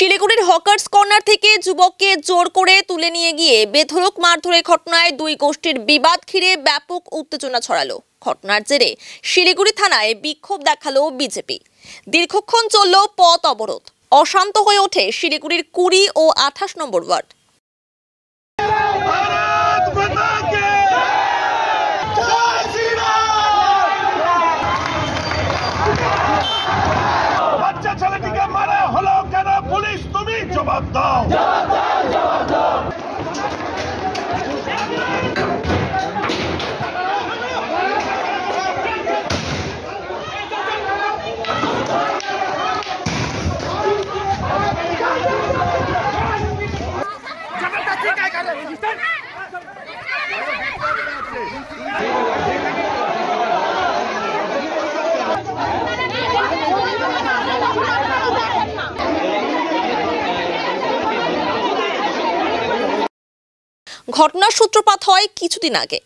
শিলিগুড়ির hawkers corner থেকে যুবককে জোর করে তুলে নিয়ে গিয়ে বেধড়ক মারধরের ঘটনায় দুই গোষ্ঠীর বিবাদ ঘিরে ব্যাপক উত্তেজনা ছড়ালো। ঘটনার জেরে শিলিগুড়ি থানায় বিক্ষোভ দেখালো বিজেপি। দীর্ঘক্ষণ চলল পথ অবরোধ। অশান্ত হয়ে ওঠে শিলিগুড়ির 20 ও 28 নম্বর ওয়ার্ড। জবাব দাও। ঘটনার সূত্রপাত হয় কিছুদিন আগে।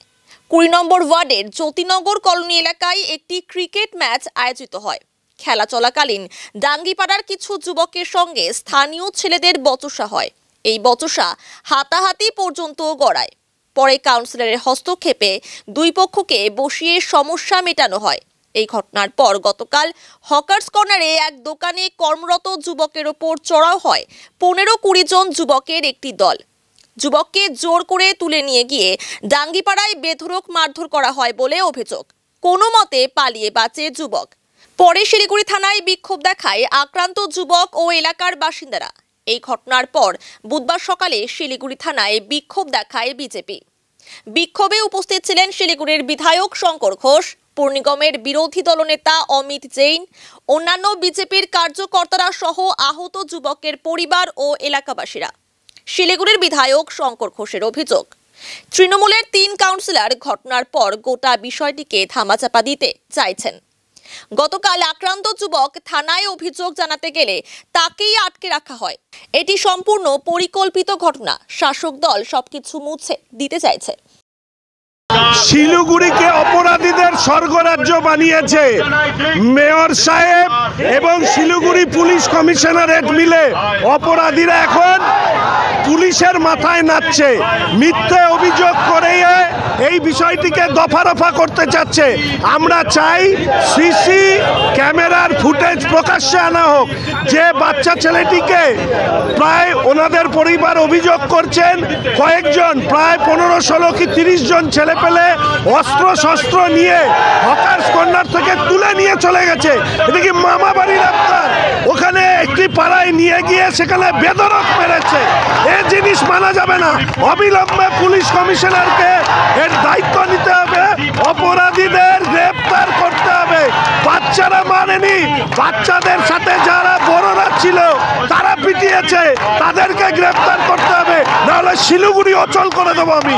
20 নম্বর ওয়ার্ডের জ্যোতিনগর কলোনি এলাকায় একটি ক্রিকেট ম্যাচ আয়োজিত হয়। খেলা চলাকালীন ডাঙ্গিপাড়ার কিছু যুবকের সঙ্গে স্থানীয় ছেলেদের বচসা হয়। এই বচসা হাতাহাতি পর্যন্ত গড়ায়। পরে কাউন্সিলরের হস্তক্ষেপে দুই পক্ষকে বসিয়ে সমস্যা মেটানো হয়। এই ঘটনার পর গতকাল হকার্স কর্নারে এক দোকানে কর্মরত যুবকের ওপর চড়াও হয় 15-20 জন যুবকের একটি দল। যুবককে জোর করে তুলে নিয়ে গিয়ে ডাঙ্গিপাড়ায় বেধড়ক মারধর করা হয় বলে অভিযোগ। কোনো মতে পালিয়ে বাঁচে যুবক। পরে শিলিগুড়ি থানায় বিক্ষোভ দেখায় আক্রান্ত যুবক ও এলাকার বাসিন্দারা। এই ঘটনার পর বুধবার সকালে শিলিগুড়ি থানায় বিক্ষোভ দেখায় বিজেপি। বিক্ষোভে উপস্থিত ছিলেন শিলিগুড়ির বিধায়ক শঙ্কর ঘোষ, পৌর নিগমের বিরোধী দলনেতা অমিত জৈন, অন্যান্য বিজেপির কার্যকর্তারা সহ আহত যুবকের পরিবার ও এলাকাবাসীরা। শিলিগুড়ির বিধায়ক শঙ্কর ঘোষের অভিযোগ, তৃণমূলের 3 কাউন্সিলর ঘটনার পর গোটা বিষয়টিকে ধামাচাপা দিতে চাইছেন। গতকাল আক্রান্ত যুবক থানায় অভিযোগ জানাতে গেলে তাকেই আটকে রাখা হয়। এটি সম্পূর্ণ পরিকল্পিত ঘটনা। শাসক দল সবকিছু মুছে দিতে চাইছে। শিলিগুড়িকে অপরাধীদের স্বর্গরাজ্য বানিয়েছে মেয়র সাহেব এবং শিলিগুড়ি পুলিশ কমিশনারেট মিলে। অপরাধীরা এখন পুলিশের মাথায় নাচছে, মিথ্যে অভিযোগ করে এই বিষয়টিকে দফা করতে চাচ্ছে। আমরা চাই সিসি ক্যামেরার ফুটেজ প্রকাশ্যে আনা হোক। যে বাচ্চা ছেলেটিকে প্রায় ওনাদের পরিবার অভিযোগ করছেন কয়েকজন প্রায় 15-16 কি 30 জন ছেলে পেলে অস্ত্র শস্ত্র নিয়ে হকার্স কর্নার থেকে তুলে নিয়ে চলে গেছে। এটা কি মামা বাড়ির আপনার? ওখানে একটি পাড়ায় নিয়ে গিয়ে সেখানে বেধড়ক মেরেছে। এই জিনিস মানা যাবে না। অবিলম্বে পুলিশ কমিশনারকে এর দায়িত্ব নিতে হবে। অপরাধীদের গ্রেফতার করতে হবে। বাচ্চারা মানেনি, বাচ্চাদের সাথে যারা বড়রা ছিল তারা পিটিয়েছে, তাদেরকে গ্রেফতার করতে হবে, নাহলে শিলিগুড়ি অচল করে দেবো আমি।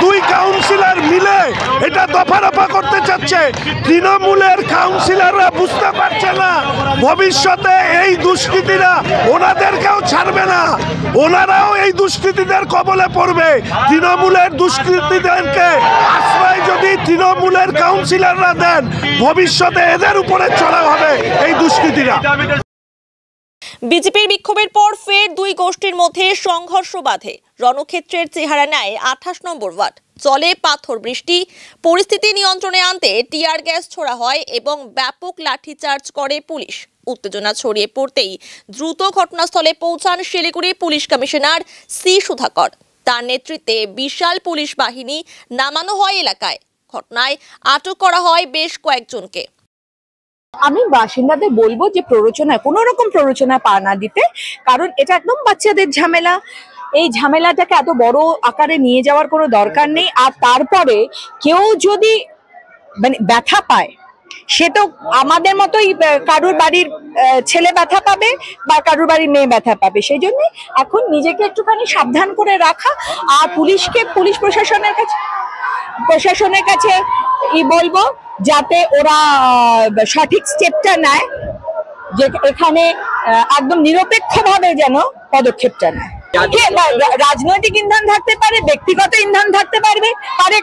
2 কাউন্সিলর মিলে এটা দফা করতে চাচ্ছে। তৃণমূলের কাউন্সিলররা বুঝতে পারছে না ভবিষ্যতে এই দুষ্কৃতীরা ওনাদেরকেও ছাড়বে না, ওনারাও এই দুষ্কৃতীদের কবলে পড়বে। তৃণমূলের দুষ্কৃতীদেরকে আশ্রয় যদি তৃণমূলের কাউন্সিলররা দেন, ভবিষ্যতে এদের উপরে চড়া হবে এই দুষ্কৃতীরা। বিজেপির বিক্ষোভের পর ফের দুই গোষ্ঠীর মধ্যে সংঘর্ষ বাধে। রণক্ষেত্রের চেহারা নেয় 28 নম্বর ওয়ার্ড। চলে পাথর বৃষ্টি। পরিস্থিতি নিয়ন্ত্রণে আনতে টিয়ার গ্যাস ছোড়া হয় এবং ব্যাপক লাঠিচার্জ করে পুলিশ। উত্তেজনা ছড়িয়ে পড়তেই দ্রুত ঘটনাস্থলে পৌঁছান Siliguri police commissioner C Sudhakar. তার নেতৃত্বে বিশাল পুলিশ বাহিনী নামানো হয় এলাকায়। ঘটনায় আটক করা হয় বেশ কয়েকজনকে। আমি বাসিন্দাদের বলবো যে কোনো রকম প্ররোচনায় পা না দিতে, কারণ এটা একদম বাচ্চাদের ঝামেলা। এই ঝামেলাটাকে এত বড় আকারে নিয়ে যাওয়ার কোনো দরকার নেই। আর তারপরে কেউ যদি ব্যথা পায়, সে তো আমাদের মতোই কারুর বাড়ির ছেলে ব্যথা পাবে বা কারুর বাড়ির মেয়ে ব্যথা পাবে। সেই জন্য এখন নিজেকে একটুখানি সাবধান করে রাখা। আর পুলিশ প্রশাসনের কাছে বলবো যাতে ওরা সঠিক স্টেপটা নেয়, যে এখানে একদম নিরপেক্ষভাবে যেন পদক্ষেপটা নেয়। রাজনৈতিক ইন্ধন থাকতে পারে, ব্যক্তিগত ইন্ধন থাকতে পারে,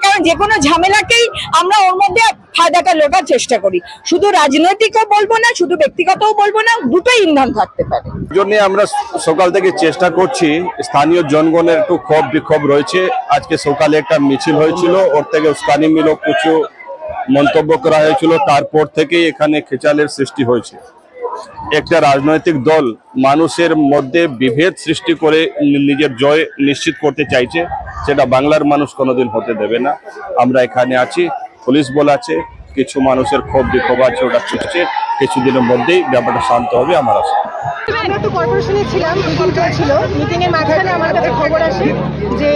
কারণ যে কোনো ঝামেলাকেই আমরা ওর মধ্যে ফায়দাটা লোটার চেষ্টা করি। শুধু রাজনৈতিকও বলবো না, শুধু ব্যক্তিগতও বলবো না, দুটোই ইন্ধন থাকতে পারে। জন্য আমরা সকাল থেকে চেষ্টা করছি, স্থানীয় জনগণের একটু ক্ষোভ বিক্ষোভ রয়েছে। আজকে সকালে একটা মিছিল হয়েছিল, ওর থেকে উস্কানিমূলক কিছু মন্তব্য করা হয়েছিল, তারপর থেকেই এখানে খেচালের সৃষ্টি হয়েছে। একটা রাজনৈতিক দল মানুষের মধ্যে বিভেদ সৃষ্টি করে নিজের জয় নিশ্চিত করতে চাইছে, সেটা বাংলার মানুষ কোনোদিন হতে দেবে না। আমরা এখানে আছি, পুলিশ বল আছে, কিছু মানুষের ক্ষোভ বিক্ষোভ আছে, ওটা চলছে, কিছুদিনের মধ্যেই ব্যাপারটা শান্ত হবে আমার আশা। আমরা তো কর্পোরেশনে ছিলাম, মিটিং চলছিল, মিটিং এর মাঝখানে আমার কাছে খবর আসে যে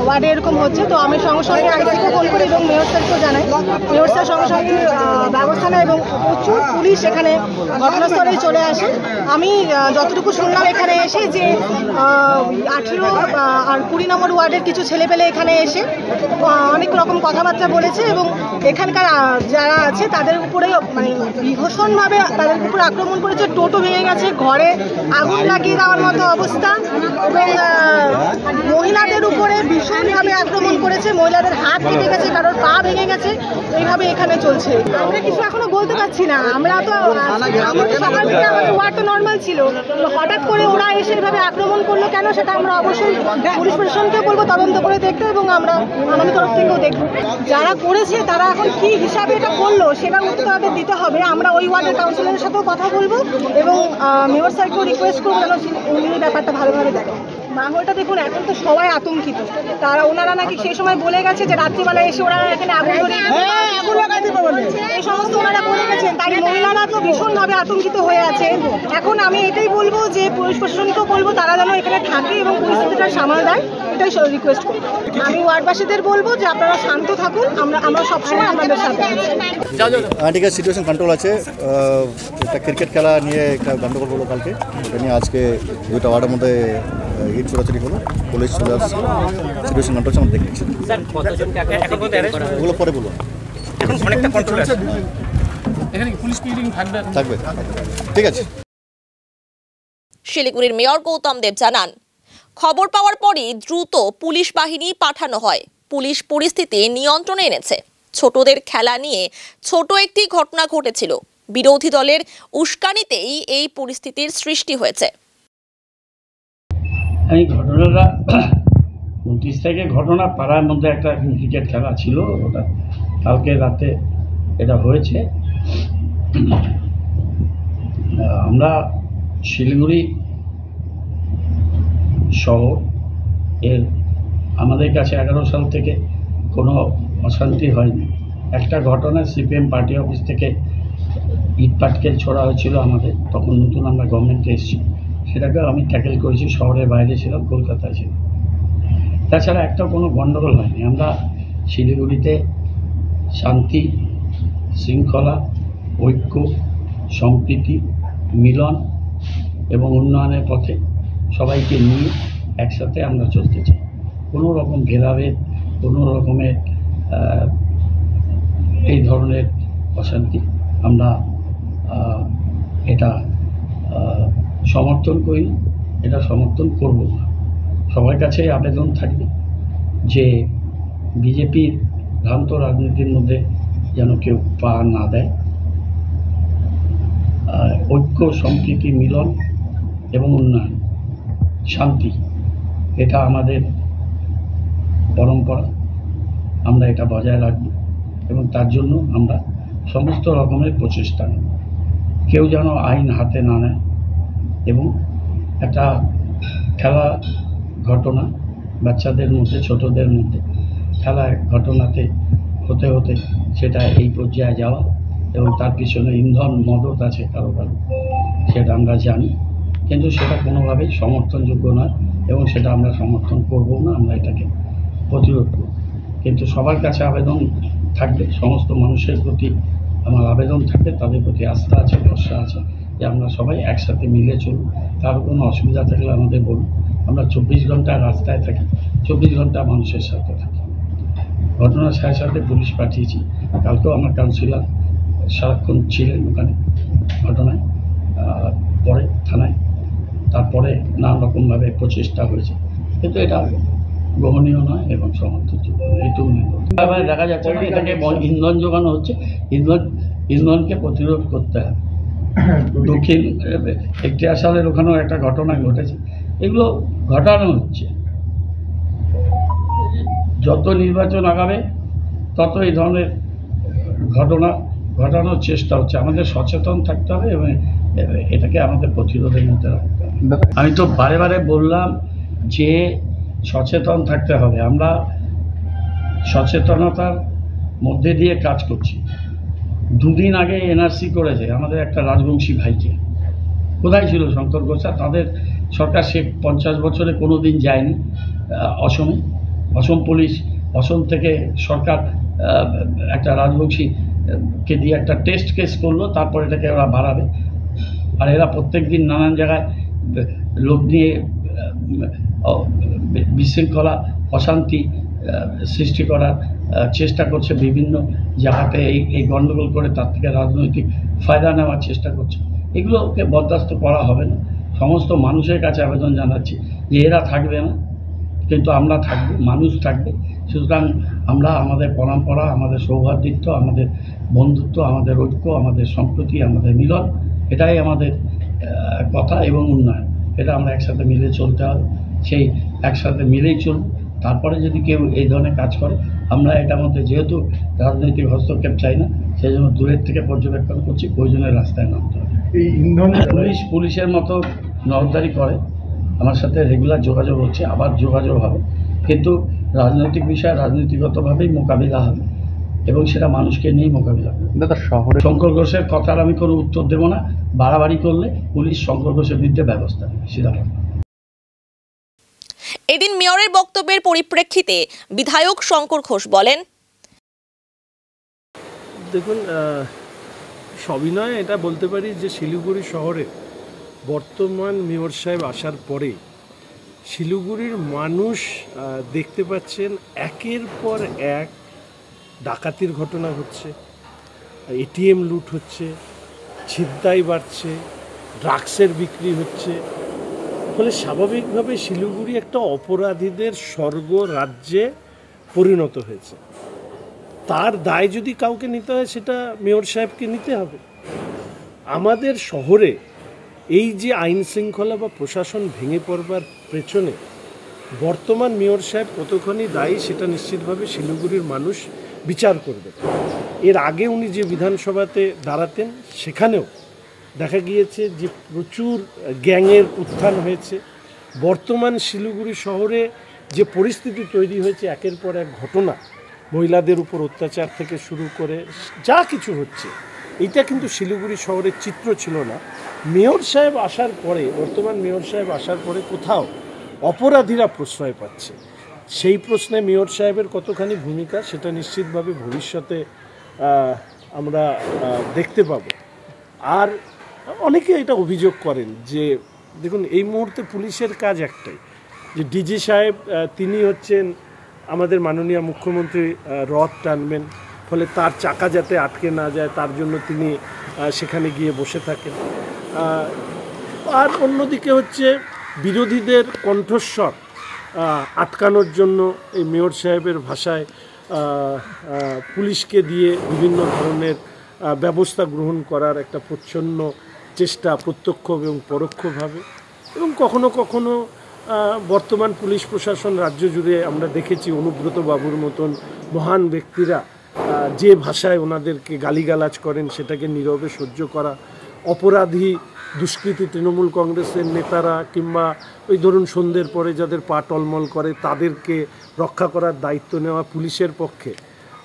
ওয়ার্ডে এরকম হচ্ছে। তো আমি সঙ্গে সঙ্গে আইসিকে ফোন করি এবং মেয়র স্যারকেও জানাই। মেয়র স্যার সঙ্গে সঙ্গে ব্যবস্থা নেয় এবং প্রচুর পুলিশ এখানে ঘটনাস্থলে চলে আসে। আমি যতটুকু শুনলাম এখানে এসে যে 18 আর 20 নম্বর ওয়ার্ডের কিছু ছেলেপেলে এখানে এসে অনেক রকম কথাবার্তা বলেছে এবং এখানকার যারা আছে তাদের উপরে মানে ভীষণভাবে তাদের উপর আক্রমণ করেছে। টোটো ভেঙে গেছে, ঘরে আগুন লাগিয়ে দেওয়ার মতো অবস্থা এবং মহিলাদের উপরে ভীষণভাবে আক্রমণ করেছে। মহিলাদের হাত ভেঙে গেছে, কারোর পা ভেঙে গেছে। এইভাবে এখানে চলছে। আমরা কিছু এখনো বলতে পারছি না। আমরা তো সকাল থেকে আমাদের ওয়ার্ড তো নর্মাল ছিল, তো হঠাৎ করে ওরা এসে এইভাবে আক্রমণ করলো কেন সেটা আমরা অবশ্যই পুলিশ প্রশাসনকে বলবো তদন্ত করে দেখতে এবং আমরা আমাদের তরফ থেকেও দেখবো। যারা করেছে তারা এখন কি হিসাবে এটা করলো সেটার উত্তর তাদের দিতে হবে। আমরা ওই ওয়ার্ডের কাউন্সিলরের সাথেও কথা বলবো এবং মেয়র স্যারকেও রিকোয়েস্ট করবো যেন উনি ব্যাপারটা ভালোভাবে দেখেন। মাহলটা দেখুন, এখন তো সবাই আতঙ্কিত। ওনারা নাকি সেই সময় বলে গেছে যে রাত্রিবেলা এসে ওরা এখানে আগুন এই সমস্ত ওনারা বলে গেছেন, তাই মহিলারা তো ভীষণভাবে আতঙ্কিত হয়ে আছে। এখন আমি এটাই বলবো যে পুলিশ প্রশাসনকেও বলবো তারা যেন এখানে থাকে এবং পরিস্থিতিটা সামাল দেয়, এটাই রিকোয়েস্ট করবো। আমি ওয়ার্ডবাসীদের বলবো যে আপনারা শান্ত থাকুন, আমরা সবসময় আপনাদের সাথে আছি। ঠিক আছে, সিচুয়েশন কন্ট্রোল আছে। একটা ক্রিকেট খেলা নিয়ে একটা গন্ডগোল হলো কালকে, এটা নিয়ে আজকে দুইটা ওয়ার্ডের মধ্যে ইট ছোড়াছড়ি হলো, পুলিশ চলে আসছে, সিচুয়েশন কন্ট্রোল আমরা দেখেছি। ওগুলো পরে বলবো। থাকবে, ঠিক আছে। শিলিগুড়ির মেয়র গৌতম দেব জানান, খবর পাওয়ার পরই দ্রুত পুলিশ বাহিনী পাঠানো হয়। পুলিশ পরিস্থিতি নিয়ন্ত্রণে এনেছে। ছোটদের খেলা নিয়ে ছোট একটি ঘটনা ঘটেছিল, বিরোধী দলের উস্কানিতেই এই পরিস্থিতির সৃষ্টি হয়েছে। এই ঘটনাটা 29 তারিখে ঘটনা, পাড়ার মধ্যে একটা ক্রিকেট খেলা ছিল, ওটা কালকে রাতে এটা হয়েছে। আমরা শিলিগুড়ি শহর এর আমাদের কাছে 11 সাল থেকে কোনো অশান্তি হয়নি। একটা ঘটনা, সিপিএম পার্টি অফিস থেকে ইট পাটকেল ছোড়া হয়েছিল আমাদের, তখন নতুন আমরা গভর্নমেন্টে এসেছি, সেটাকে আমি ট্যাকেল করেছি। শহরের বাইরে ছিলাম, কলকাতায় ছিলাম। তাছাড়া একটা কোনো গণ্ডগোল হয়নি। আমরা শিলিগুড়িতে শান্তি, শৃঙ্খলা, ঐক্য, সম্প্রীতি, মিলন এবং উন্নয়নের পথে সবাইকে নিয়ে একসাথে আমরা চলতে চাই। কোনো রকম ভেদাভেদ, কোনো রকমের এই ধরনের অশান্তি আমরা এটা সমর্থন করি, এটা সমর্থন করব না। সবার কাছে আবেদন থাকবে যে বিজেপির ভ্রান্ত রাজনীতির মধ্যে যেন কেউ পা না দেয়। ঐক্য, সম্প্রীতি, মিলন এবং উন্নয়ন, শান্তি, এটা আমাদের পরম্পরা, আমরা এটা বজায় রাখব এবং তার জন্য আমরা সমস্ত রকমের প্রচেষ্টা নেব। কেউ যেন আইন হাতে না নেয় এবং একটা খেলা ঘটনা বাচ্চাদের মধ্যে, ছোটদের মধ্যে খেলার ঘটনাতে হতে হতে সেটা এই পর্যায়ে যাওয়া এবং তার পিছনে ইন্ধন মদত আছে কারো কারো, সেটা আমরা জানি, কিন্তু সেটা কোনোভাবেই সমর্থনযোগ্য নয় এবং সেটা আমরা সমর্থন করবো না। আমরা এটাকে প্রতিরোধ করব। কিন্তু সবার কাছে আবেদন থাকবে, সমস্ত মানুষের প্রতি আমার আবেদন থাকবে, তাদের প্রতি আস্থা আছে, ভরসা আছে যে আমরা সবাই একসাথে মিলে চলব। কারো কোনো অসুবিধা থাকলে আমাদের বলুন। আমরা 24 ঘন্টা রাস্তায় থাকি, 24 ঘন্টা মানুষের সাথে থাকি। ঘটনার সাথে সাথে পুলিশ পাঠিয়েছি। কালকেও আমার কাউন্সিলর সারাক্ষণ ছিলেন ওখানে ঘটনায়, পরে থানায় তারপরে নানা রকমভাবে প্রচেষ্টা হয়েছে, কিন্তু এটা গ্রহণীয় নয় এবং সমর্থনযোগ্য। এইটুকু এবার দেখা যাচ্ছে এটাকে ইন্ধন যোগানো হচ্ছে, ইন্ধনকে প্রতিরোধ করতে হবে। দক্ষিণ 61 সালের ওখানেও একটা ঘটনা ঘটেছে, এগুলো ঘটানো হচ্ছে। যত নির্বাচন আগাবে তত এই ধরনের ঘটনা ঘটানোর চেষ্টা হচ্ছে। আমাদের সচেতন থাকতে হবে এবং এটাকে আমাদের প্রতিরোধের মধ্যে রাখতে হবে। আমি তো বারে বারে বললাম যে সচেতন থাকতে হবে, আমরা সচেতনতার মধ্যে দিয়ে কাজ করছি। দুদিন আগে এনআরসি করেছে আমাদের একটা রাজবংশী ভাইকে। কোথায় ছিল শঙ্কর ঘোষা? তাদের সরকার সে 50 বছরে কোনো দিন যায়নি অসমে। অসম পুলিশ, অসম থেকে সরকার একটা রাজবংশীকে দিয়ে একটা টেস্ট কেস করলো, তারপর এটাকে ওরা বাড়াবে। আর এরা প্রত্যেক দিন নানান জায়গায় লোক নিয়ে বিশৃঙ্খলা, অশান্তি সৃষ্টি করার চেষ্টা করছে। বিভিন্ন জায়গাতে এই গণ্ডগোল করে তার থেকে রাজনৈতিক ফায়দা নেওয়ার চেষ্টা করছে। এগুলোকে বরদাস্ত করা হবে না। সমস্ত মানুষের কাছে আবেদন জানাচ্ছি যে এরা থাকবে না, কিন্তু আমরা থাকবো, মানুষ থাকবে। সুতরাং আমরা আমাদের পরম্পরা, আমাদের সৌহার্দ্যত্ব, আমাদের বন্ধুত্ব, আমাদের ঐক্য, আমাদের সম্প্রীতি, আমাদের মিলন, এটাই আমাদের কথা এবং উন্নয়ন। এটা আমরা একসাথে মিলে চলতে হবে। সেই একসাথে মিলেই চলব। তারপরে যদি কেউ এই ধরনের কাজ করে, আমরা এটার মধ্যে যেহেতু রাজনৈতিক হস্তক্ষেপ চাই না, সেই জন্য দূরের থেকে পর্যবেক্ষণ করছি, প্রয়োজনের রাস্তায় নামতে হবে। এই ইন্ধন পুলিশের মতো নজরদারি করে, আমার সাথে রেগুলার যোগাযোগ হচ্ছে, আবার যোগাযোগ হবে, কিন্তু রাজনৈতিক বিষয় রাজনীতিগতভাবেই মোকাবিলা হবে এবং সেটা মানুষকে নিয়েই মোকাবিলা হবে। শহরে শঙ্কর ঘোষের কথার আমি কোনো উত্তর দেব না। বাড়াবাড়ি করলে পুলিশ শঙ্কর ঘোষের বিরুদ্ধে ব্যবস্থা নেবে, সিদ্ধান্ত। এদিন মেয়রের বক্তব্যের পরিপ্রেক্ষিতে বিধায়ক শঙ্কর ঘোষ বলেন, দেখুন, সবিনয় এটা বলতে পারি যে শিলিগুড়ি শহরে বর্তমান মেয়র সাহেব আসার পরে শিলিগুড়ির মানুষ দেখতে পাচ্ছেন একের পর এক ডাকাতির ঘটনা হচ্ছে, এটিএম লুট হচ্ছে, ছিনতাই বাড়ছে, ড্রাগসের বিক্রি হচ্ছে। ফলে স্বাভাবিকভাবে শিলিগুড়ি একটা অপরাধীদের স্বর্গ রাজ্যে পরিণত হয়েছে। তার দায় যদি কাউকে নিতে হয়, সেটা মেয়র সাহেবকে নিতে হবে। আমাদের শহরে এই যে আইন শৃঙ্খলা বা প্রশাসন ভেঙে পড়বার পেছনে বর্তমান মেয়র সাহেব কতখানি দায়ী, সেটা নিশ্চিতভাবে শিলিগুড়ির মানুষ বিচার করবে। এর আগে উনি যে বিধানসভাতে দাঁড়াতেন, সেখানেও দেখা গিয়েছে যে প্রচুর গ্যাংয়ের উত্থান হয়েছে। বর্তমান শিলিগুড়ি শহরে যে পরিস্থিতি তৈরি হয়েছে, একের পর এক ঘটনা, মহিলাদের উপর অত্যাচার থেকে শুরু করে যা কিছু হচ্ছে, এইটা কিন্তু শিলিগুড়ি শহরের চিত্র ছিল না। মেয়র সাহেব আসার পরে, বর্তমান মেয়র সাহেব আসার পরে কোথাও অপরাধীরা প্রশ্রয় পাচ্ছে। সেই প্রশ্নে মেয়র সাহেবের কতখানি ভূমিকা, সেটা নিশ্চিতভাবে ভবিষ্যতে আমরা দেখতে পাব। আর অনেকে এটা অভিযোগ করেন যে, দেখুন, এই মুহূর্তে পুলিশের কাজ একটাই, যে ডিজি সাহেব তিনি হচ্ছেন আমাদের মাননীয় মুখ্যমন্ত্রী রথ টানবেন, ফলে তার চাকা যাতে আটকে না যায় তার জন্য তিনি সেখানে গিয়ে বসে থাকেন। আর অন্যদিকে হচ্ছে বিরোধীদের কণ্ঠস্বর আটকানোর জন্য এই মেয়র সাহেবের ভাষায় পুলিশকে দিয়ে বিভিন্ন ধরনের ব্যবস্থা গ্রহণ করার একটা প্রচ্ছন্ন চেষ্টা, প্রত্যক্ষ এবং পরোক্ষভাবে। এবং কখনো কখনো বর্তমান পুলিশ প্রশাসন রাজ্য জুড়ে আমরা দেখেছি অনুব্রত বাবুর মতন মহান ব্যক্তিরা যে ভাষায় ওনাদেরকে গালিগালাজ করেন, সেটাকে নীরবে সহ্য করা। অপরাধী দুষ্কৃতী তৃণমূল কংগ্রেসের নেতারা কিংবা ওই ধরুন সন্ধ্যের পরে যাদের পা টলমল করে, তাদেরকে রক্ষা করার দায়িত্ব নেওয়া পুলিশের পক্ষে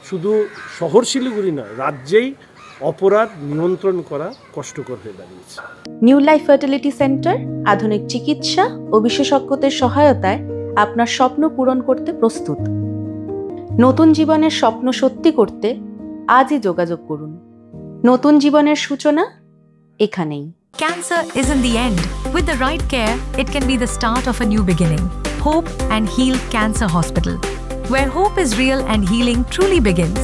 শুধু শহর শিলিগুড়ি নয়, রাজ্যেই অপরাধ নিয়ন্ত্রণ করা কষ্টকর হয়ে দাঁড়িয়েছে। নিউ লাইফ ফার্টিলিটি সেন্টার আধুনিক চিকিৎসা ও বিশেষজ্ঞদের সহায়তায় আপনার স্বপ্ন পূরণ করতে প্রস্তুত। নতুন জীবনের স্বপ্ন সত্যি করতে আজই যোগাযোগ করুন। নতুন জীবনের সূচনা এখানেই। Cancer isn't the end. With the right care, it can be the start of a new beginning. Hope and Heal Cancer Hospital, where hope is real and healing truly begins.